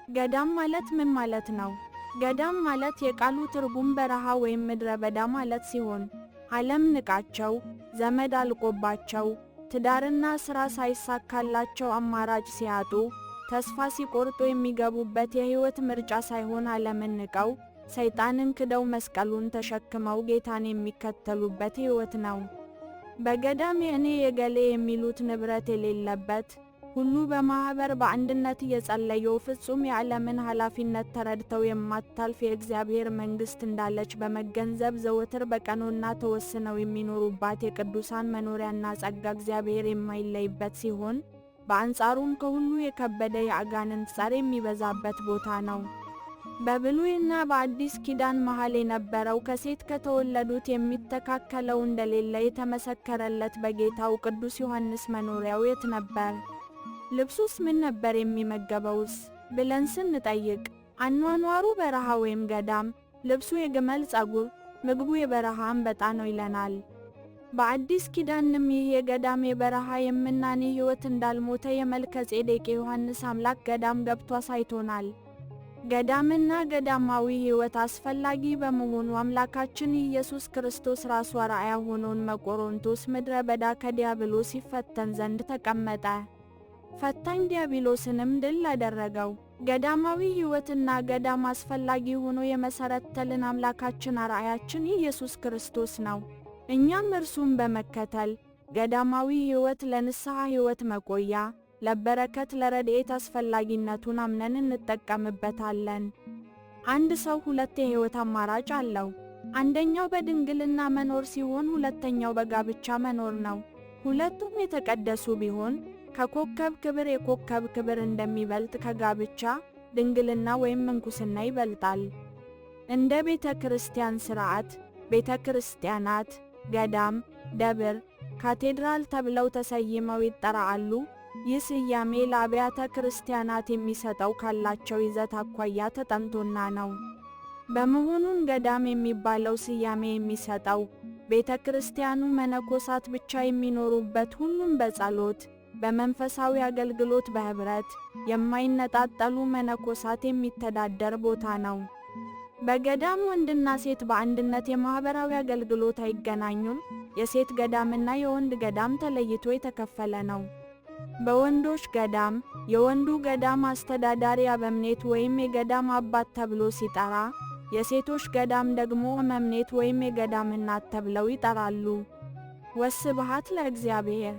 ገዳም ማለት ምን ማለት ነው? ገዳም ማለት የቃሉ ትርጉም በረሃ ወይም ምድረ በዳ ማለት ሲሆን ዓለም ንቃቸው፣ ዘመድ አልቆባቸው፣ ትዳርና ሥራ ሳይሳካላቸው አማራጭ ሲያጡ፣ ተስፋ ሲቆርጡ የሚገቡበት የሕይወት ምርጫ ሳይሆን ዓለምን ንቀው፣ ሰይጣንን ክደው መስቀሉን ተሸክመው ጌታን የሚከተሉበት ሕይወት ነው። በገዳም የእኔ የገሌ የሚሉት ንብረት የሌለበት፣ ሁሉ በማኅበር በአንድነት እየጸለዩ ፍጹም የዓለምን ኃላፊነት ተረድተው የማታልፍ የእግዚአብሔር መንግሥት እንዳለች በመገንዘብ ዘወትር በቀኖና ተወስነው የሚኖሩባት የቅዱሳን መኖሪያና ጸጋ እግዚአብሔር የማይለይበት ሲሆን፣ በአንጻሩም ከሁሉ የከበደ የአጋንንት ጸር የሚበዛበት ቦታ ነው። በብሉይና በአዲስ ኪዳን መሃል የነበረው ከሴት ከተወለዱት የሚተካከለው እንደሌለ የተመሰከረለት በጌታው ቅዱስ ዮሐንስ መኖሪያው የት ነበር? ልብሱስ ምን ነበር? የሚመገበውስ ብለን ስንጠይቅ አኗኗሩ በረሃ ወይም ገዳም፣ ልብሱ የግመል ጸጉር፣ ምግቡ የበረሃ አንበጣ ነው ይለናል። በአዲስ ኪዳንም ይህ የገዳም የበረሃ የምናኔ ሕይወት እንዳልሞተ የመልከ ጼዴቅ የዮሐንስ አምላክ ገዳም ገብቶ አሳይቶናል። ገዳምና ገዳማዊ ሕይወት አስፈላጊ በመሆኑ አምላካችን ኢየሱስ ክርስቶስ ራሱ አርአያ ሆኖን በቆሮንቶስ ምድረ በዳ ከዲያብሎስ ይፈተን ዘንድ ተቀመጠ። ፈታኝ ዲያብሎስንም ድል አደረገው። ገዳማዊ ሕይወትና ገዳም አስፈላጊ ሆኖ የመሰረተልን አምላካችን አርአያችን ኢየሱስ ክርስቶስ ነው። እኛም እርሱን በመከተል ገዳማዊ ሕይወት ለንስሐ ሕይወት መቆያ፣ ለበረከት፣ ለረድኤት አስፈላጊነቱን አምነን እንጠቀምበታለን። አንድ ሰው ሁለት የሕይወት አማራጭ አለው። አንደኛው በድንግልና መኖር ሲሆን ሁለተኛው በጋብቻ መኖር ነው። ሁለቱም የተቀደሱ ቢሆን ከኮከብ ክብር የኮከብ ክብር እንደሚበልጥ ከጋብቻ ድንግልና ወይም ምንኩስና ይበልጣል። እንደ ቤተ ክርስቲያን ሥርዓት ቤተ ክርስቲያናት ገዳም፣ ደብር፣ ካቴድራል ተብለው ተሰይመው ይጠራሉ። ይህ ስያሜ ለአብያተ ክርስቲያናት የሚሰጠው ካላቸው ይዘት አኳያ ተጠንቶና ነው። በመሆኑም ገዳም የሚባለው ስያሜ የሚሰጠው ቤተ ክርስቲያኑ መነኮሳት ብቻ የሚኖሩበት፣ ሁሉም በጸሎት በመንፈሳዊ አገልግሎት በህብረት የማይነጣጠሉ መነኮሳት የሚተዳደር ቦታ ነው። በገዳም ወንድና ሴት በአንድነት የማህበራዊ አገልግሎት አይገናኙም። የሴት ገዳምና የወንድ ገዳም ተለይቶ የተከፈለ ነው። በወንዶች ገዳም የወንዱ ገዳም አስተዳዳሪ አበምኔት ወይም የገዳም አባት ተብሎ ሲጠራ፣ የሴቶች ገዳም ደግሞ መምኔት ወይም የገዳም እናት ተብለው ይጠራሉ። ወስብሐት ለእግዚአብሔር።